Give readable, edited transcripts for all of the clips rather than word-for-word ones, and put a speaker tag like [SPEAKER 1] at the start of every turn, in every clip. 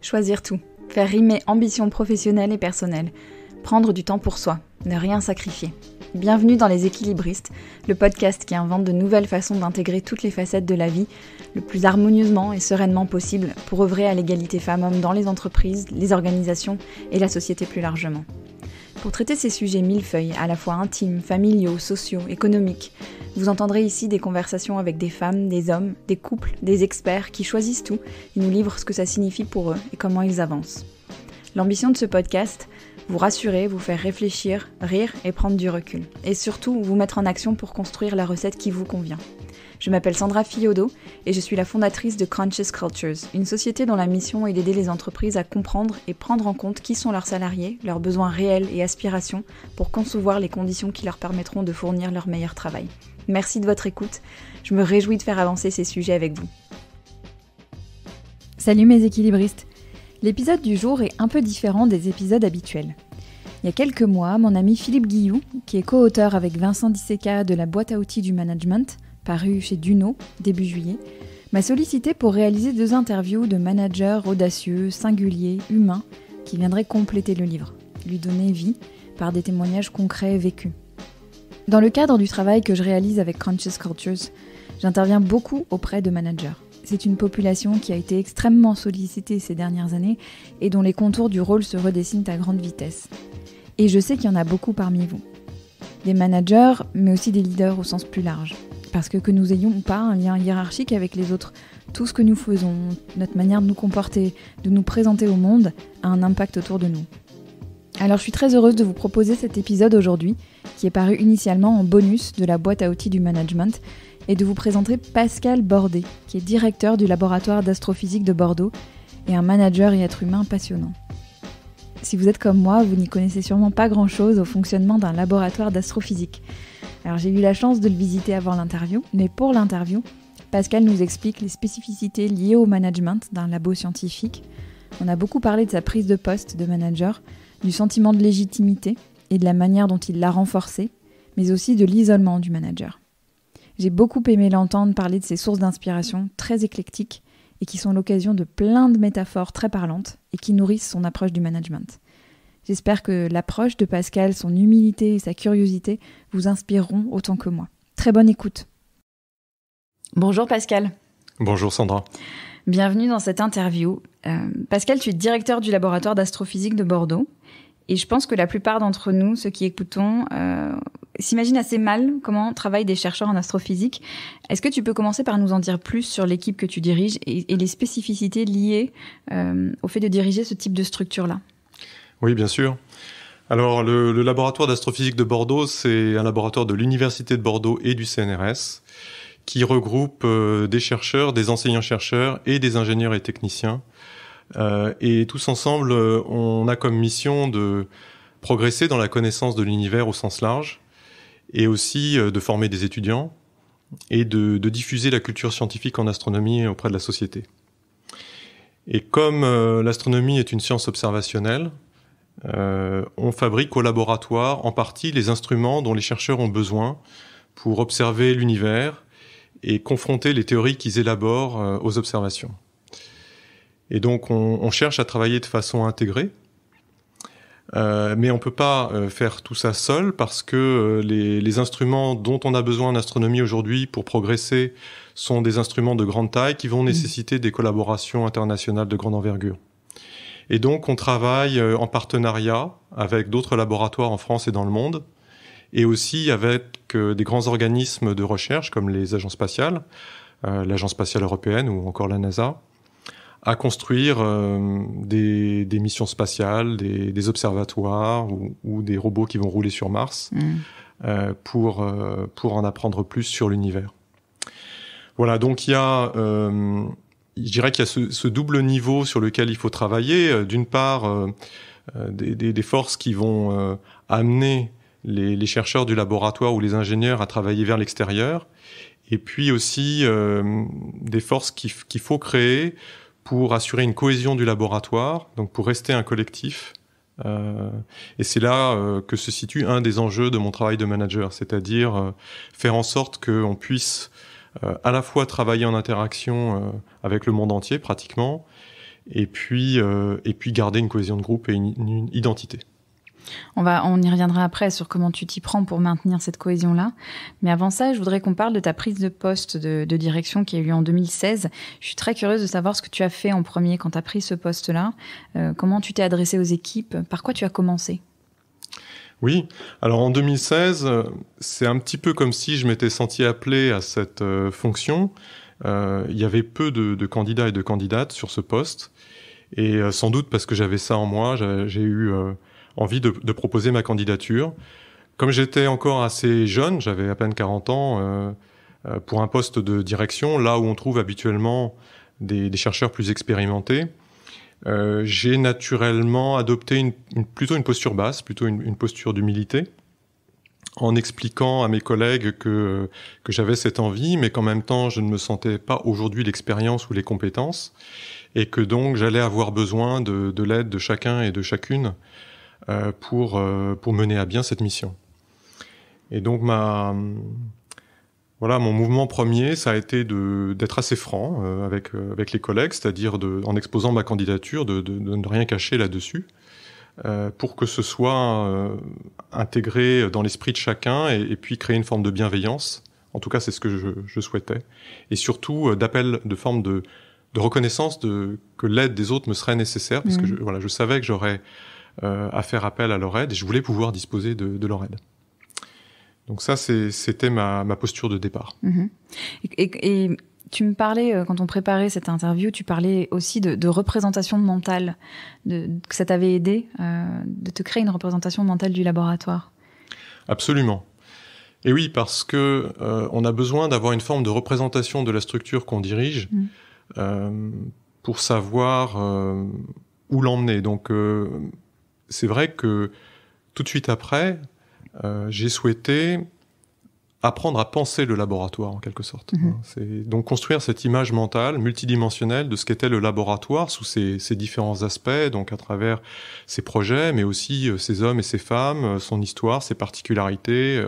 [SPEAKER 1] Choisir tout, faire rimer ambition professionnelle et personnelle, prendre du temps pour soi, ne rien sacrifier. Bienvenue dans Les Équilibristes, le podcast qui invente de nouvelles façons d'intégrer toutes les facettes de la vie le plus harmonieusement et sereinement possible pour œuvrer à l'égalité femmes-hommes dans les entreprises, les organisations et la société plus largement. Pour traiter ces sujets millefeuilles, à la fois intimes, familiaux, sociaux, économiques, vous entendrez ici des conversations avec des femmes, des hommes, des couples, des experts qui choisissent tout et nous livrent ce que ça signifie pour eux et comment ils avancent. L'ambition de ce podcast, vous rassurer, vous faire réfléchir, rire et prendre du recul. Et surtout, vous mettre en action pour construire la recette qui vous convient. Je m'appelle Sandra Fiodo et je suis la fondatrice de Conscious Cultures, une société dont la mission est d'aider les entreprises à comprendre et prendre en compte qui sont leurs salariés, leurs besoins réels et aspirations pour concevoir les conditions qui leur permettront de fournir leur meilleur travail. Merci de votre écoute, je me réjouis de faire avancer ces sujets avec vous. Salut mes équilibristes! L'épisode du jour est un peu différent des épisodes habituels. Il y a quelques mois, mon ami Philippe Guilloux, qui est co-auteur avec Vincent Diseka de la boîte à outils du management, paru chez Duno, début juillet, m'a sollicité pour réaliser 2 interviews de managers audacieux, singuliers, humains, qui viendraient compléter le livre, lui donner vie par des témoignages concrets vécus. Dans le cadre du travail que je réalise avec Conscious Cultures, j'interviens beaucoup auprès de managers. C'est une population qui a été extrêmement sollicitée ces dernières années et dont les contours du rôle se redessinent à grande vitesse. Et je sais qu'il y en a beaucoup parmi vous. Des managers, mais aussi des leaders au sens plus large. Parce que nous ayons ou pas un lien hiérarchique avec les autres, tout ce que nous faisons, notre manière de nous comporter, de nous présenter au monde, a un impact autour de nous. Alors je suis très heureuse de vous proposer cet épisode aujourd'hui, qui est paru initialement en bonus de la boîte à outils du management, et de vous présenter Pascal Bordet, qui est directeur du laboratoire d'astrophysique de Bordeaux, et un manager et être humain passionnant. Si vous êtes comme moi, vous n'y connaissez sûrement pas grand-chose au fonctionnement d'un laboratoire d'astrophysique. Alors j'ai eu la chance de le visiter avant l'interview, mais pour l'interview, Pascal nous explique les spécificités liées au management d'un labo scientifique. On a beaucoup parlé de sa prise de poste de manager, du sentiment de légitimité et de la manière dont il l'a renforcé, mais aussi de l'isolement du manager. J'ai beaucoup aimé l'entendre parler de ses sources d'inspiration très éclectiques et qui sont l'occasion de plein de métaphores très parlantes et qui nourrissent son approche du management. J'espère que l'approche de Pascal, son humilité et sa curiosité vous inspireront autant que moi. Très bonne écoute. Bonjour Pascal.
[SPEAKER 2] Bonjour Sandra.
[SPEAKER 1] Bienvenue dans cette interview. Pascal, tu es directeur du laboratoire d'astrophysique de Bordeaux. Et je pense que la plupart d'entre nous, ceux qui écoutons, s'imaginent assez mal comment travaillent des chercheurs en astrophysique. Est-ce que tu peux commencer par nous en dire plus sur l'équipe que tu diriges et les spécificités liées au fait de diriger ce type de structure-là ?
[SPEAKER 2] Oui, bien sûr. Alors, le laboratoire d'astrophysique de Bordeaux, c'est un laboratoire de l'Université de Bordeaux et du CNRS qui regroupe des chercheurs, des enseignants-chercheurs et des ingénieurs et techniciens. Et tous ensemble, on a comme mission de progresser dans la connaissance de l'univers au sens large et aussi de former des étudiants et de diffuser la culture scientifique en astronomie auprès de la société. Et comme l'astronomie est une science observationnelle, on fabrique au laboratoire en partie les instruments dont les chercheurs ont besoin pour observer l'univers et confronter les théories qu'ils élaborent aux observations. Et donc on cherche à travailler de façon intégrée, mais on peut pas faire tout ça seul parce que les instruments dont on a besoin en astronomie aujourd'hui pour progresser sont des instruments de grande taille qui vont nécessiter des collaborations internationales de grande envergure. Et donc, on travaille en partenariat avec d'autres laboratoires en France et dans le monde, et aussi avec des grands organismes de recherche comme les agences spatiales, l'Agence spatiale européenne ou encore la NASA, à construire des missions spatiales, des observatoires ou des robots qui vont rouler sur Mars pour en apprendre plus sur l'univers. Voilà, donc il y a... Je dirais qu'il y a ce double niveau sur lequel il faut travailler. D'une part, des forces qui vont amener les chercheurs du laboratoire ou les ingénieurs à travailler vers l'extérieur. Et puis aussi des forces qu'il faut créer pour assurer une cohésion du laboratoire, donc pour rester un collectif. Et c'est là que se situe un des enjeux de mon travail de manager, c'est-à-dire faire en sorte qu'on puisse à la fois travailler en interaction avec le monde entier pratiquement, et puis garder une cohésion de groupe et une identité.
[SPEAKER 1] On y reviendra après sur comment tu t'y prends pour maintenir cette cohésion-là. Mais avant ça, je voudrais qu'on parle de ta prise de poste de direction qui a eu lieu en 2016. Je suis très curieuse de savoir ce que tu as fait en premier quand tu as pris ce poste-là. Comment tu t'es adressé aux équipes? Par quoi tu as commencé?
[SPEAKER 2] Oui, alors en 2016, c'est un petit peu comme si je m'étais senti appelé à cette fonction. Il y avait peu de candidats et de candidates sur ce poste. Et sans doute parce que j'avais ça en moi, j'ai eu envie de proposer ma candidature. Comme j'étais encore assez jeune, j'avais à peine 40 ans, pour un poste de direction, là où on trouve habituellement des chercheurs plus expérimentés, j'ai naturellement adopté plutôt une posture basse, plutôt une posture d'humilité, en expliquant à mes collègues que j'avais cette envie, mais qu'en même temps, je ne me sentais pas aujourd'hui l'expérience ou les compétences, et que donc j'allais avoir besoin de l'aide de chacun et de chacune pour mener à bien cette mission. Et donc mon mouvement premier, ça a été d'être assez franc avec les collègues, c'est-à-dire en exposant ma candidature, de ne rien cacher là-dessus, pour que ce soit intégré dans l'esprit de chacun et puis créer une forme de bienveillance. En tout cas, c'est ce que je souhaitais. Et surtout, de forme de reconnaissance que l'aide des autres me serait nécessaire, parce que je savais que j'aurais à faire appel à leur aide et je voulais pouvoir disposer de leur aide. Donc ça, c'était ma posture de départ.
[SPEAKER 1] Et tu me parlais, quand on préparait cette interview, tu parlais aussi de représentation mentale, que ça t'avait aidé de te créer une représentation mentale du laboratoire.
[SPEAKER 2] Absolument. Et oui, parce que on a besoin d'avoir une forme de représentation de la structure qu'on dirige pour savoir où l'emmener. Donc c'est vrai que tout de suite après, j'ai souhaité apprendre à penser le laboratoire, en quelque sorte. C'est donc construire cette image mentale, multidimensionnelle de ce qu'était le laboratoire sous ses différents aspects, donc à travers ses projets, mais aussi ses hommes et ses femmes, son histoire, ses particularités,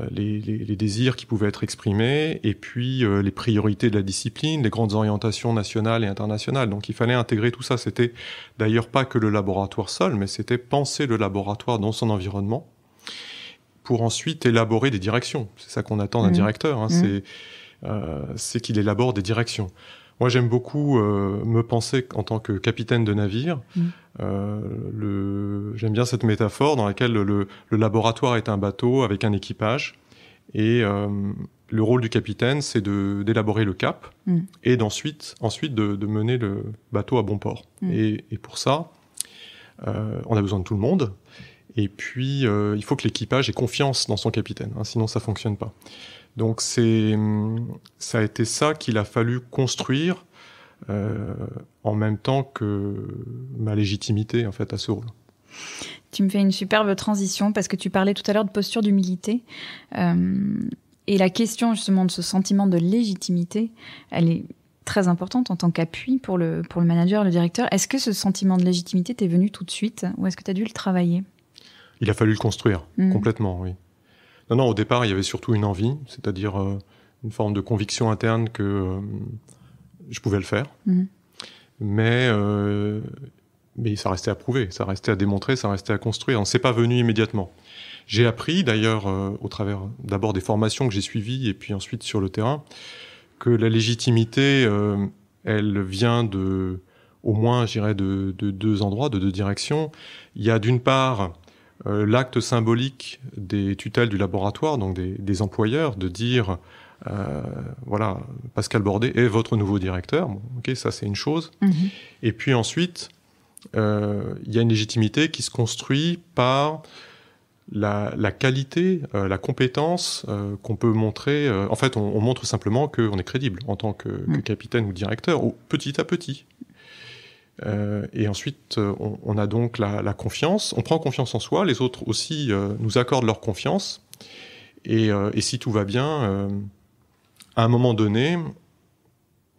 [SPEAKER 2] les désirs qui pouvaient être exprimés, et puis les priorités de la discipline, les grandes orientations nationales et internationales. Donc il fallait intégrer tout ça. C'était d'ailleurs pas que le laboratoire seul, mais c'était penser le laboratoire dans son environnement, pour ensuite élaborer des directions. C'est ça qu'on attend d'un directeur, c'est qu'il élabore des directions. Moi, j'aime beaucoup me penser en tant que capitaine de navire. J'aime bien cette métaphore dans laquelle le laboratoire est un bateau avec un équipage, et le rôle du capitaine, c'est d'élaborer le cap, et ensuite de mener le bateau à bon port. Et pour ça, on a besoin de tout le monde. Et puis, il faut que l'équipage ait confiance dans son capitaine, sinon ça fonctionne pas. Donc ça a été ça qu'il a fallu construire en même temps que ma légitimité en fait à ce rôle.
[SPEAKER 1] Tu me fais une superbe transition parce que tu parlais tout à l'heure de posture d'humilité. Et la question justement de ce sentiment de légitimité, elle est très importante en tant qu'appui pour le manager, le directeur. Est-ce que ce sentiment de légitimité t'est venu tout de suite ou est-ce que tu as dû le travailler ?
[SPEAKER 2] Il a fallu le construire, complètement, oui. Non, au départ, il y avait surtout une envie, c'est-à-dire une forme de conviction interne que je pouvais le faire. Mais ça restait à prouver, ça restait à démontrer, ça restait à construire. C'est pas venu immédiatement. J'ai appris, d'ailleurs, au travers d'abord des formations que j'ai suivies et puis ensuite sur le terrain, que la légitimité, elle vient au moins, je dirais, de deux endroits, de deux directions. Il y a d'une part l'acte symbolique des tutelles du laboratoire, donc des employeurs, de dire voilà, Pascal Bordet est votre nouveau directeur. Bon, ok, ça c'est une chose. Et puis ensuite, il y a une légitimité qui se construit par la qualité, la compétence qu'on peut montrer. En fait, on montre simplement qu'on est crédible en tant que capitaine ou directeur, petit à petit. Et ensuite, on a donc la confiance. On prend confiance en soi. Les autres aussi nous accordent leur confiance. Et si tout va bien, à un moment donné,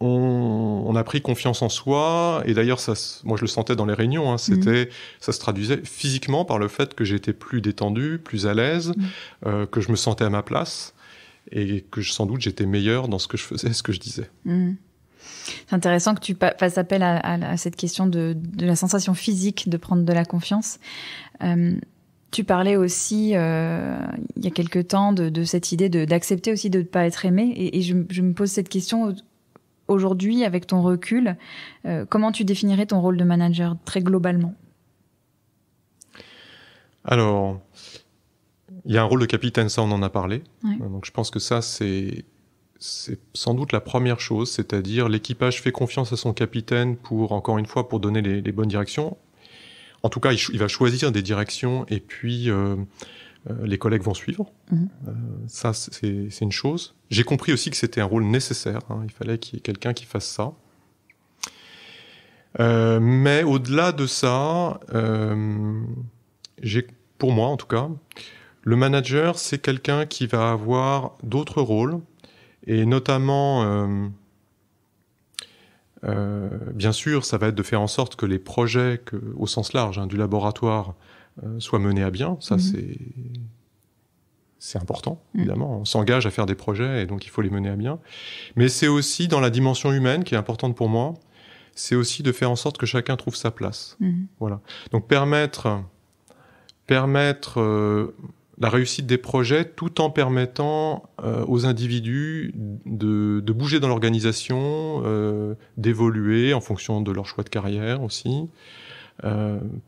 [SPEAKER 2] on a pris confiance en soi. Et d'ailleurs, moi je le sentais dans les réunions. Ça se traduisait physiquement par le fait que j'étais plus détendu, plus à l'aise, que je me sentais à ma place et que sans doute j'étais meilleur dans ce que je faisais, ce que je disais.
[SPEAKER 1] C'est intéressant que tu fasses appel à cette question de la sensation physique de prendre de la confiance. Tu parlais aussi, il y a quelque temps, de cette idée d'accepter aussi de ne pas être aimé. Et je me pose cette question aujourd'hui, avec ton recul. Comment tu définirais ton rôle de manager très globalement ?
[SPEAKER 2] Alors, il y a un rôle de capitaine, ça on en a parlé.
[SPEAKER 1] Ouais.
[SPEAKER 2] Donc je pense que ça c'est sans doute la première chose, c'est-à-dire l'équipage fait confiance à son capitaine encore une fois, pour donner les bonnes directions. En tout cas, il va choisir des directions et puis les collègues vont suivre. Ça, c'est une chose. J'ai compris aussi que c'était un rôle nécessaire. Il fallait qu'il y ait quelqu'un qui fasse ça. Mais au-delà de ça, pour moi en tout cas, le manager, c'est quelqu'un qui va avoir d'autres rôles, et notamment, bien sûr, ça va être de faire en sorte que les projets, au sens large, du laboratoire, soient menés à bien. Ça, c'est important, évidemment. On s'engage à faire des projets, et donc il faut les mener à bien. Mais c'est aussi dans la dimension humaine, qui est importante pour moi, c'est aussi de faire en sorte que chacun trouve sa place. Voilà. Donc permettre la réussite des projets, tout en permettant aux individus de bouger dans l'organisation, d'évoluer en fonction de leur choix de carrière aussi,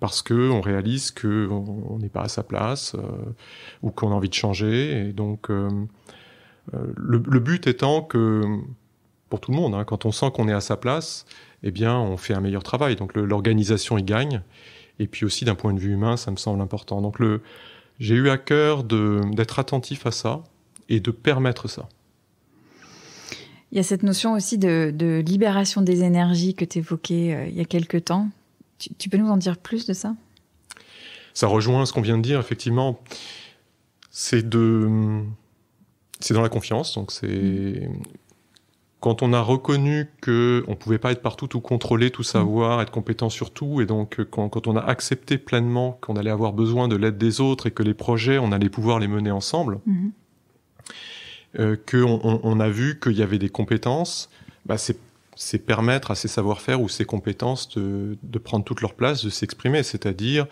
[SPEAKER 2] parce qu'on réalise qu'on n'est pas à sa place, ou qu'on a envie de changer. Et donc, le but étant que, pour tout le monde, quand on sent qu'on est à sa place, eh bien, on fait un meilleur travail. Donc l'organisation y gagne. Et puis aussi, d'un point de vue humain, ça me semble important. Donc j'ai eu à cœur d'être attentif à ça et de permettre ça.
[SPEAKER 1] Il y a cette notion aussi de libération des énergies que tu évoquais il y a quelque temps. Tu peux nous en dire plus de ça ?
[SPEAKER 2] Ça rejoint ce qu'on vient de dire, effectivement. C'est dans la confiance. Donc quand on a reconnu qu'on ne pouvait pas être partout, tout contrôler, tout savoir, être compétent sur tout, et donc quand on a accepté pleinement qu'on allait avoir besoin de l'aide des autres et que les projets, on allait pouvoir les mener ensemble, qu'on a vu qu'il y avait des compétences, c'est permettre à ces savoir-faire ou ces compétences de prendre toute leur place, de s'exprimer, c'est-à-dire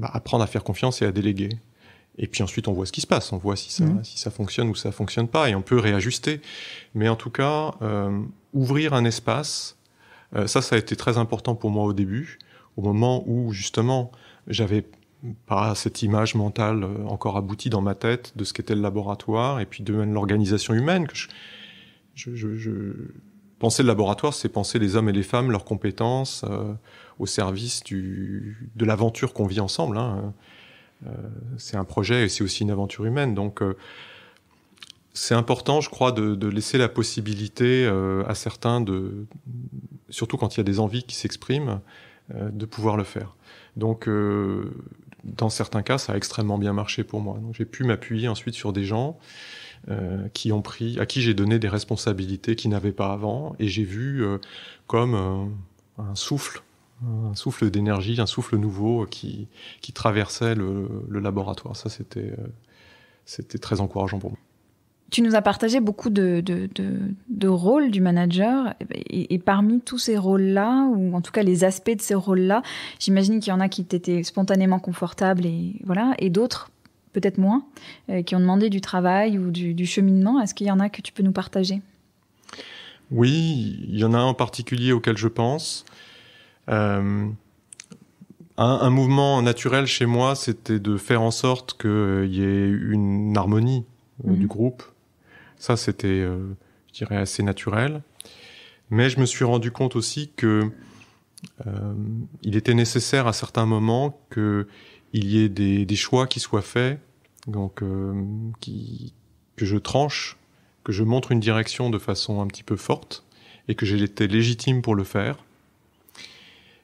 [SPEAKER 2] apprendre à faire confiance et à déléguer. Et puis ensuite, on voit ce qui se passe, on voit si ça fonctionne ou ça fonctionne pas, et on peut réajuster. Mais en tout cas, ouvrir un espace, ça a été très important pour moi au début, au moment où justement, j'avais pas cette image mentale encore aboutie dans ma tête de ce qu'était le laboratoire, et puis de l'organisation humaine. Penser le laboratoire, c'est penser les hommes et les femmes, leurs compétences, au service de l'aventure qu'on vit ensemble. C'est un projet et c'est aussi une aventure humaine. Donc, c'est important, je crois, de laisser la possibilité à certains, surtout quand il y a des envies qui s'expriment, de pouvoir le faire. Donc, dans certains cas, ça a extrêmement bien marché pour moi. Donc, j'ai pu m'appuyer ensuite sur des gens à qui j'ai donné des responsabilités qu'ils n'avaient pas avant, et j'ai vu comme un souffle d'énergie, un souffle nouveau qui traversait le laboratoire. Ça, c'était très encourageant pour moi.
[SPEAKER 1] Tu nous as partagé beaucoup de rôles du manager, et parmi tous ces rôles-là, ou en tout cas les aspects de ces rôles-là, j'imagine qu'il y en a qui t'étaient spontanément confortables, et d'autres, peut-être moins, qui ont demandé du travail ou du cheminement. Est-ce qu'il y en a que tu peux nous partager ?
[SPEAKER 2] Oui, il y en a un en particulier auquel je pense. Un mouvement naturel chez moi, c'était de faire en sorte qu'il y ait une harmonie du groupe. Ça, c'était, je dirais, assez naturel. Mais je me suis rendu compte aussi que il était nécessaire à certains moments qu'il y ait des choix qui soient faits, donc que je tranche, que je montre une direction de façon un petit peu forte, et que j'étais légitime pour le faire,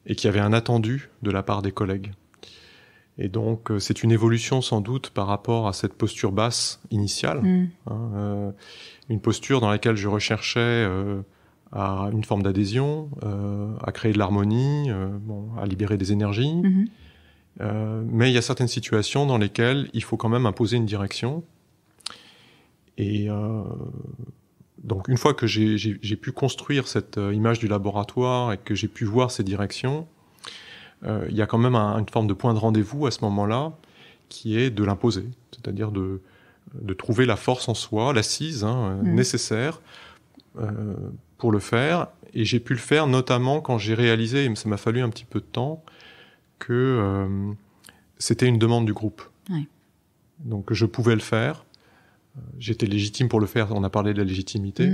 [SPEAKER 2] et qu'il y avait un attendu de la part des collègues. Et donc, c'est une évolution sans doute par rapport à cette posture basse initiale, une posture dans laquelle je recherchais à une forme d'adhésion, à créer de l'harmonie, à libérer des énergies. Mais il y a certaines situations dans lesquelles il faut quand même imposer une direction. Et Donc une fois que j'ai pu construire cette image du laboratoire et que j'ai pu voir ces directions, il y a quand même une forme de point de rendez-vous à ce moment-là qui est de l'imposer, c'est-à-dire de trouver la force en soi, l'assise nécessaire pour le faire. Et j'ai pu le faire notamment quand j'ai réalisé, et ça m'a fallu un petit peu de temps, que c'était une demande du groupe.
[SPEAKER 1] Ouais.
[SPEAKER 2] Donc je pouvais le faire. J'étais légitime pour le faire, on a parlé de la légitimité,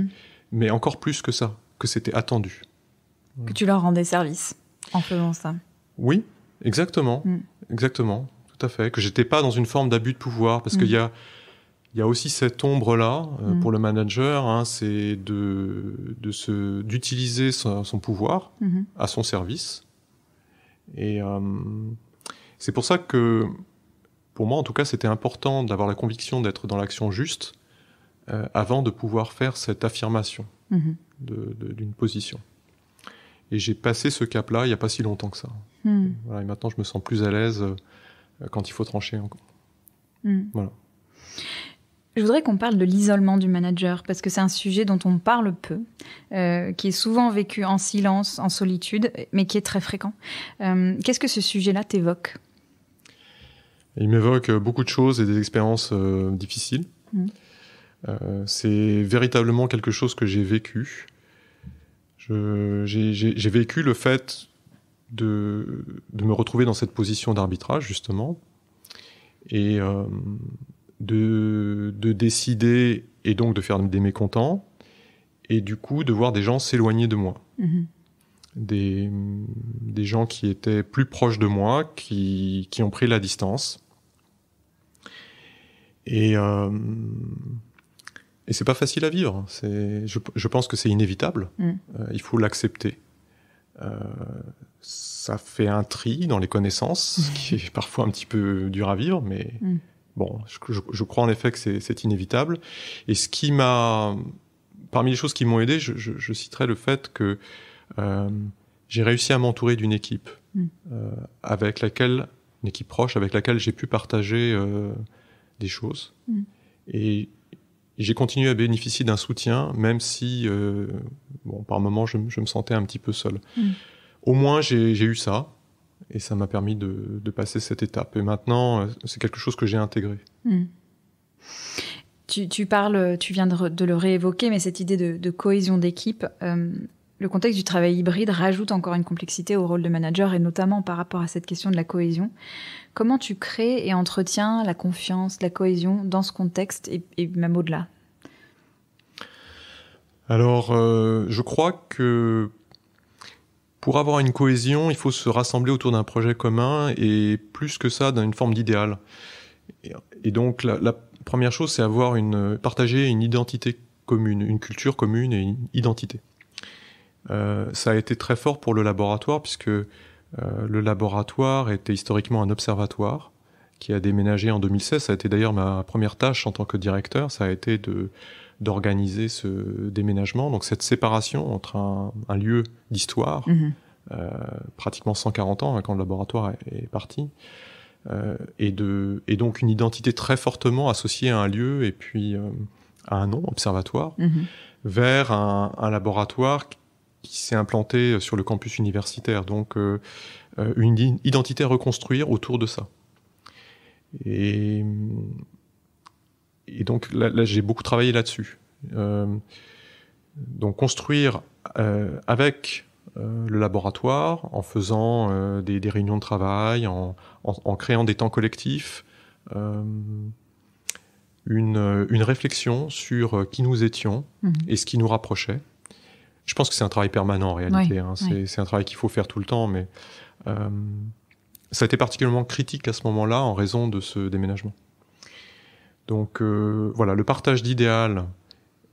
[SPEAKER 2] mais encore plus que ça, que c'était attendu.
[SPEAKER 1] Que tu leur rendais service en faisant ça.
[SPEAKER 2] Oui, exactement, exactement, tout à fait. Que j'étais pas dans une forme d'abus de pouvoir, parce qu'il y a aussi cette ombre-là pour le manager, c'est d'utiliser son pouvoir à son service. Et c'est pour ça que, pour moi en tout cas, c'était important d'avoir la conviction d'être dans l'action juste avant de pouvoir faire cette affirmation d'une position. Et j'ai passé ce cap-là il n'y a pas si longtemps que ça. Voilà, et maintenant je me sens plus à l'aise quand il faut trancher encore. Voilà.
[SPEAKER 1] Je voudrais qu'on parle de l'isolement du manager, parce que c'est un sujet dont on parle peu, qui est souvent vécu en silence, en solitude, mais qui est très fréquent. Qu'est-ce que ce sujet-là t'évoque ?
[SPEAKER 2] Il m'évoque beaucoup de choses et des expériences difficiles. C'est véritablement quelque chose que j'ai vécu. J'ai vécu le fait de me retrouver dans cette position d'arbitrage, justement, et de décider, et donc de faire des mécontents, et du coup de voir des gens s'éloigner de moi. Des gens qui étaient plus proches de moi, qui ont pris la distance. Et c'est pas facile à vivre. Je pense que c'est inévitable. Il faut l'accepter. Ça fait un tri dans les connaissances, qui est parfois un petit peu dur à vivre, mais bon, je crois en effet que c'est inévitable. Et parmi les choses qui m'ont aidé, je citerai le fait que j'ai réussi à m'entourer d'une équipe une équipe proche avec laquelle j'ai pu partager des choses. Et j'ai continué à bénéficier d'un soutien, même si, par moments, je me sentais un petit peu seul. Au moins, j'ai eu ça, et ça m'a permis de passer cette étape. Et maintenant, c'est quelque chose que j'ai intégré.
[SPEAKER 1] Tu parles, tu viens de le réévoquer, mais cette idée de cohésion d'équipe, le contexte du travail hybride rajoute encore une complexité au rôle de manager, et notamment par rapport à cette question de la cohésion. Comment tu crées et entretiens la confiance, la cohésion dans ce contexte et même au-delà ?
[SPEAKER 2] Alors, je crois que pour avoir une cohésion, il faut se rassembler autour d'un projet commun, et plus que ça, dans une forme d'idéal. Et donc, la première chose, c'est partager une identité commune, une culture commune et une identité. Ça a été très fort pour le laboratoire, puisque le laboratoire était historiquement un observatoire qui a déménagé en 2016. Ça a été d'ailleurs ma première tâche en tant que directeur, ça a été d'organiser ce déménagement. Donc cette séparation entre un lieu d'histoire, pratiquement 140 ans quand le laboratoire est parti, et donc une identité très fortement associée à un lieu et puis à un nom, observatoire, vers un laboratoire qui s'est implanté sur le campus universitaire. Donc une identité à reconstruire autour de ça. Et donc là j'ai beaucoup travaillé là-dessus. Donc construire avec le laboratoire, en faisant des réunions de travail, en créant des temps collectifs, une réflexion sur qui nous étions et ce qui nous rapprochait. Je pense que c'est un travail permanent en réalité. C'est un travail qu'il faut faire tout le temps, mais ça a été particulièrement critique à ce moment-là en raison de ce déménagement. Donc voilà, le partage d'idéal,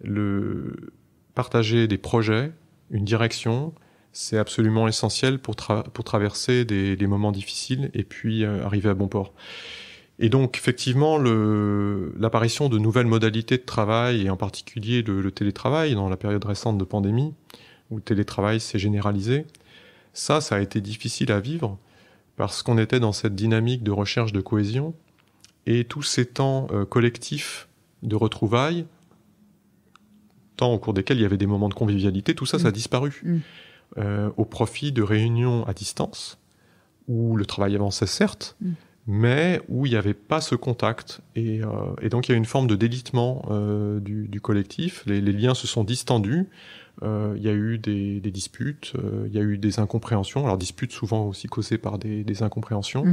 [SPEAKER 2] le partager des projets, une direction, c'est absolument essentiel pour traverser des moments difficiles et puis arriver à bon port. Et donc effectivement, l'apparition de nouvelles modalités de travail, et en particulier le télétravail dans la période récente de pandémie, où le télétravail s'est généralisé, ça a été difficile à vivre parce qu'on était dans cette dynamique de recherche de cohésion, et tous ces temps collectifs de retrouvailles temps au cours desquels il y avait des moments de convivialité, tout ça, ça a disparu. Au profit de réunions à distance, où le travail avançait certes, mais où il n'y avait pas ce contact. Et donc il y a une forme de délitement du collectif, les liens se sont distendus, il y a eu des disputes, il y a eu des incompréhensions, alors disputes souvent aussi causées par des incompréhensions.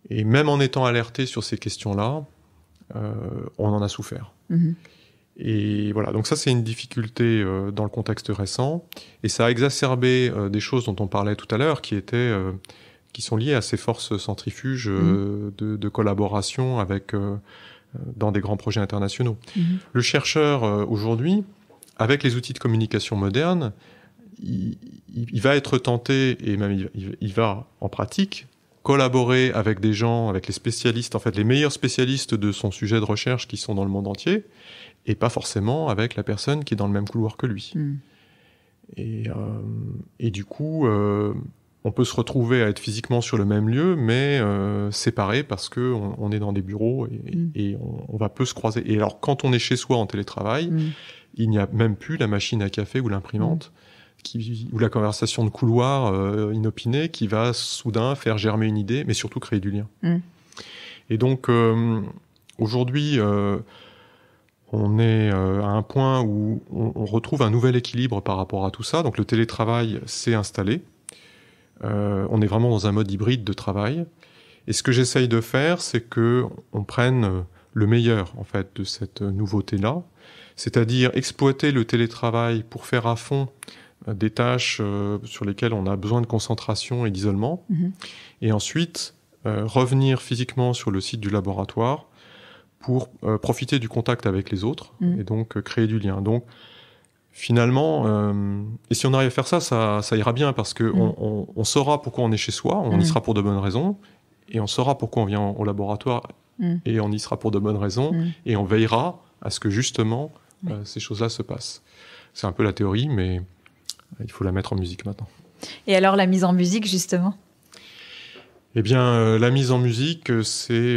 [SPEAKER 2] Et même en étant alerté sur ces questions-là, on en a souffert. Et voilà, donc ça c'est une difficulté dans le contexte récent, et ça a exacerbé des choses dont on parlait tout à l'heure, qui sont liées à ces forces centrifuges de collaboration avec dans des grands projets internationaux. Le chercheur aujourd'hui, avec les outils de communication modernes, il va être tenté, et même il va en pratique collaborer avec des gens, avec les spécialistes, en fait les meilleurs spécialistes de son sujet de recherche qui sont dans le monde entier, et pas forcément avec la personne qui est dans le même couloir que lui. Et du coup, on peut se retrouver à être physiquement sur le même lieu, mais séparés parce qu'on est dans des bureaux et on va peu se croiser. Et alors, quand on est chez soi en télétravail, il n'y a même plus la machine à café ou l'imprimante, ou la conversation de couloir inopinée qui va soudain faire germer une idée, mais surtout créer du lien. Et donc, aujourd'hui... on est à un point où on retrouve un nouvel équilibre par rapport à tout ça. Donc le télétravail s'est installé. On est vraiment dans un mode hybride de travail. Et ce que j'essaye de faire, c'est qu'on prenne le meilleur en fait de cette nouveauté-là, c'est-à-dire exploiter le télétravail pour faire à fond des tâches sur lesquelles on a besoin de concentration et d'isolement, et ensuite revenir physiquement sur le site du laboratoire pour profiter du contact avec les autres et donc créer du lien. Donc finalement, et si on arrive à faire ça, ça ira bien parce que on saura pourquoi on est chez soi, on y sera pour de bonnes raisons, et on saura pourquoi on vient au laboratoire et on y sera pour de bonnes raisons, et on veillera à ce que justement ces choses-là se passent. C'est un peu la théorie, mais il faut la mettre en musique maintenant.
[SPEAKER 1] Et alors la mise en musique justement ?
[SPEAKER 2] Eh bien, la mise en musique, c'est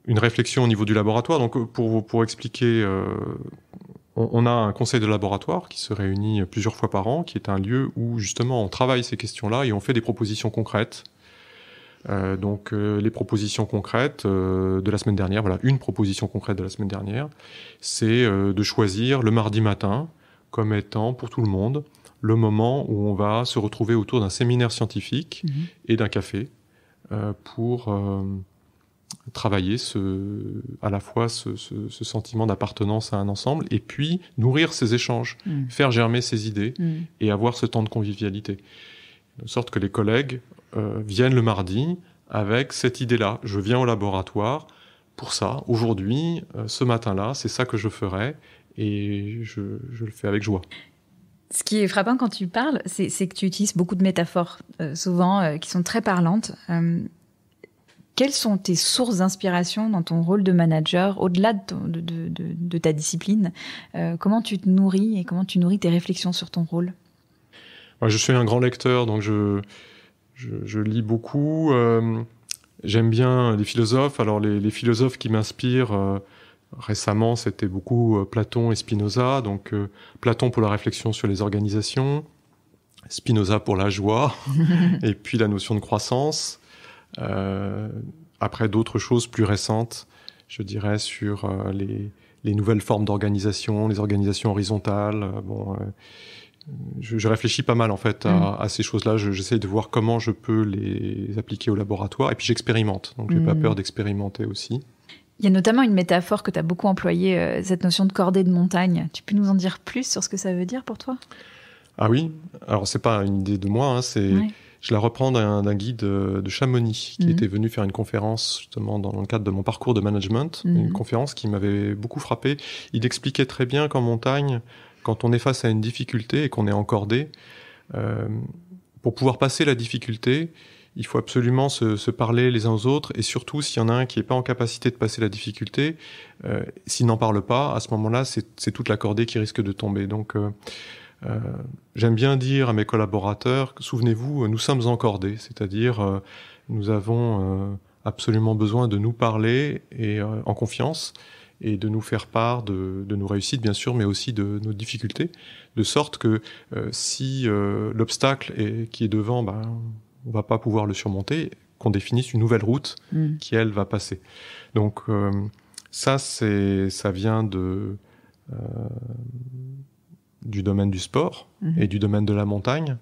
[SPEAKER 2] une réflexion au niveau du laboratoire. Donc, pour expliquer, on a un conseil de laboratoire qui se réunit plusieurs fois par an, qui est un lieu où, justement, on travaille ces questions-là et on fait des propositions concrètes. Donc, les propositions concrètes de la semaine dernière, voilà, une proposition concrète de la semaine dernière, c'est de choisir le mardi matin comme étant, pour tout le monde, le moment où on va se retrouver autour d'un séminaire scientifique et d'un café pour... travailler à la fois ce sentiment d'appartenance à un ensemble et puis nourrir ces échanges, faire germer ces idées et avoir ce temps de convivialité. De sorte que les collègues viennent le mardi avec cette idée-là. Je viens au laboratoire pour ça. Aujourd'hui, ce matin-là, c'est ça que je ferai et je le fais avec joie.
[SPEAKER 1] Ce qui est frappant quand tu parles, c'est que tu utilises beaucoup de métaphores, souvent qui sont très parlantes. Quelles sont tes sources d'inspiration dans ton rôle de manager, au-delà de ta discipline ? Comment tu te nourris et comment tu nourris tes réflexions sur ton rôle ?
[SPEAKER 2] Moi, je suis un grand lecteur, donc je lis beaucoup. J'aime bien les philosophes. Alors, les philosophes qui m'inspirent récemment, c'était beaucoup Platon et Spinoza. Donc, Platon pour la réflexion sur les organisations, Spinoza pour la joie, et puis la notion de croissance. Après d'autres choses plus récentes, je dirais sur les nouvelles formes d'organisation, les organisations horizontales. Je réfléchis pas mal en fait à ces choses-là. J'essaie de voir comment je peux les appliquer au laboratoire et puis j'expérimente. Donc j'ai pas peur d'expérimenter aussi.
[SPEAKER 1] Il y a notamment une métaphore que tu as beaucoup employée, cette notion de cordée de montagne. Tu peux nous en dire plus sur ce que ça veut dire pour toi ?
[SPEAKER 2] Ah oui, alors c'est pas une idée de moi, je la reprends d'un guide de Chamonix qui était venu faire une conférence justement dans le cadre de mon parcours de management, une conférence qui m'avait beaucoup frappé. Il expliquait très bien qu'en montagne, quand on est face à une difficulté et qu'on est en cordée, pour pouvoir passer la difficulté, il faut absolument se parler les uns aux autres, et surtout s'il y en a un qui n'est pas en capacité de passer la difficulté, s'il n'en parle pas, à ce moment-là, c'est toute la cordée qui risque de tomber. Donc j'aime bien dire à mes collaborateurs, souvenez-vous, nous sommes encordés, c'est-à-dire nous avons absolument besoin de nous parler et en confiance, et de nous faire part de nos réussites, bien sûr, mais aussi de nos difficultés, de sorte que si l'obstacle qui est devant, on va pas pouvoir le surmonter, qu'on définisse une nouvelle route qui, elle, va passer. Donc, ça vient du domaine du sport et du domaine de la montagne.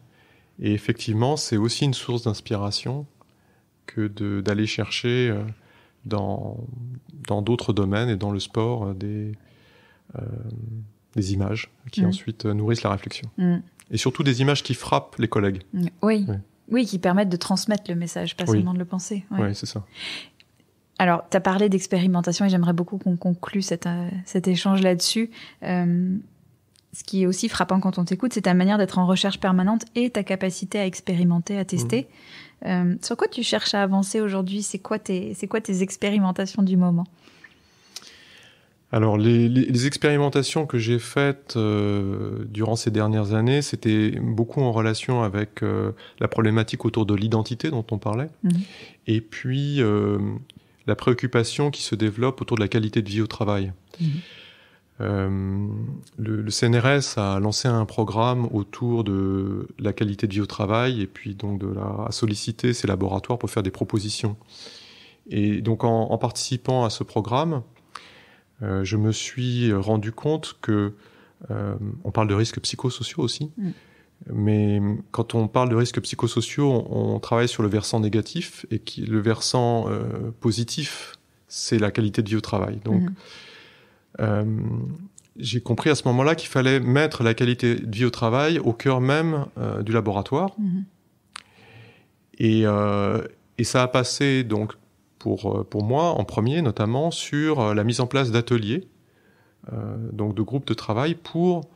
[SPEAKER 2] Et effectivement, c'est aussi une source d'inspiration que d'aller chercher dans d'autres domaines et dans le sport des images qui ensuite nourrissent la réflexion. Et surtout des images qui frappent les collègues.
[SPEAKER 1] Oui, qui permettent de transmettre le message, pas seulement de le penser.
[SPEAKER 2] Oui, c'est ça.
[SPEAKER 1] Alors, tu as parlé d'expérimentation et j'aimerais beaucoup qu'on conclue cet échange là-dessus. Ce qui est aussi frappant quand on t'écoute, c'est ta manière d'être en recherche permanente et ta capacité à expérimenter, à tester. Sur quoi tu cherches à avancer aujourd'hui ? C'est quoi tes expérimentations du moment ?
[SPEAKER 2] Alors, les expérimentations que j'ai faites durant ces dernières années, c'était beaucoup en relation avec la problématique autour de l'identité dont on parlait, et puis la préoccupation qui se développe autour de la qualité de vie au travail. Le CNRS a lancé un programme autour de la qualité de vie au travail et puis donc a sollicité ses laboratoires pour faire des propositions. Et donc en participant à ce programme, je me suis rendu compte que on parle de risques psychosociaux aussi, mais quand on parle de risques psychosociaux, on travaille sur le versant négatif et le versant positif, c'est la qualité de vie au travail. Donc j'ai compris à ce moment-là qu'il fallait mettre la qualité de vie au travail au cœur même du laboratoire. Et ça a passé donc pour moi en premier notamment sur la mise en place d'ateliers, donc de groupes de travail pour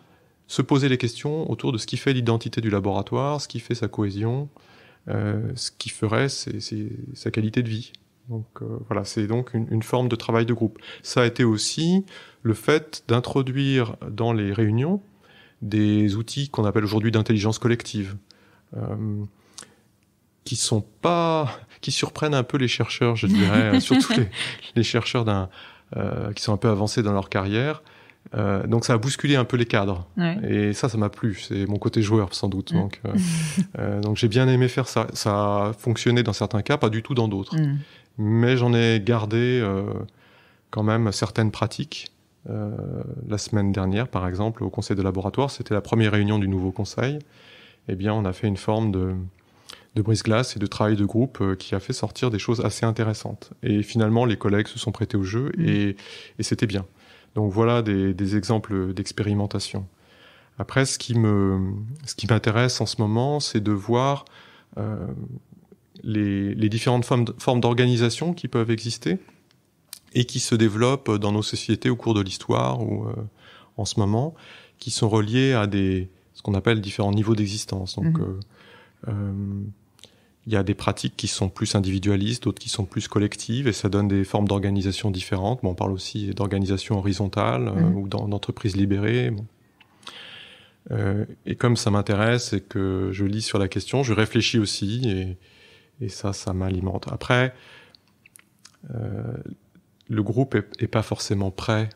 [SPEAKER 2] se poser les questions autour de ce qui fait l'identité du laboratoire, ce qui fait sa cohésion, ce qui ferait sa qualité de vie. Donc voilà, c'est donc une forme de travail de groupe. Ça a été aussi le fait d'introduire dans les réunions des outils qu'on appelle aujourd'hui d'intelligence collective, qui surprennent un peu les chercheurs, je dirais, surtout les chercheurs qui sont un peu avancés dans leur carrière. Donc ça a bousculé un peu les cadres. Et ça m'a plu. C'est mon côté joueur, sans doute. Donc j'ai bien aimé faire ça. Ça a fonctionné dans certains cas, pas du tout dans d'autres. Mais j'en ai gardé quand même certaines pratiques. La semaine dernière, par exemple, au conseil de laboratoire, c'était la première réunion du nouveau conseil. Eh bien, on a fait une forme de brise-glace et de travail de groupe qui a fait sortir des choses assez intéressantes. Et finalement, les collègues se sont prêtés au jeu et c'était bien. Donc voilà des exemples d'expérimentation. Après, ce qui m'intéresse en ce moment, c'est de voir les différentes formes d'organisation qui peuvent exister et qui se développent dans nos sociétés au cours de l'histoire ou en ce moment, qui sont reliées à ce qu'on appelle différents niveaux d'existence. Donc, il y a des pratiques qui sont plus individualistes, d'autres qui sont plus collectives, et ça donne des formes d'organisation différentes. Bon, on parle aussi d'organisation horizontale ou d'entreprise libérée. Et comme ça m'intéresse et que je lis sur la question, je réfléchis aussi, et ça m'alimente. Après, le groupe est pas forcément prêt.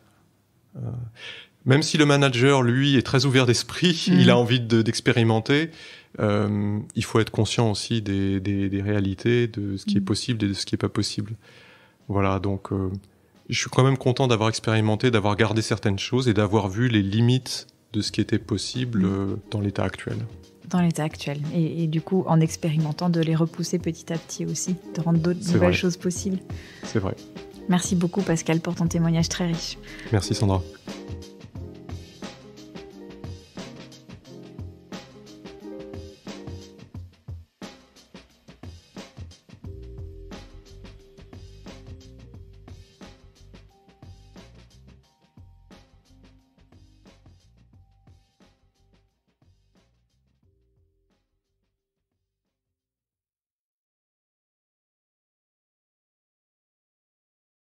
[SPEAKER 2] Même si le manager, lui, est très ouvert d'esprit, il a envie d'expérimenter, il faut être conscient aussi des réalités, de ce qui est possible et de ce qui est pas possible. Voilà, donc je suis quand même content d'avoir expérimenté, d'avoir gardé certaines choses et d'avoir vu les limites de ce qui était possible dans l'état actuel.
[SPEAKER 1] Dans l'état actuel. Et du coup, en expérimentant, de les repousser petit à petit aussi, de rendre d'autres nouvelles choses possibles.
[SPEAKER 2] C'est vrai.
[SPEAKER 1] Merci beaucoup Pascal pour ton témoignage très riche.
[SPEAKER 2] Merci Sandra.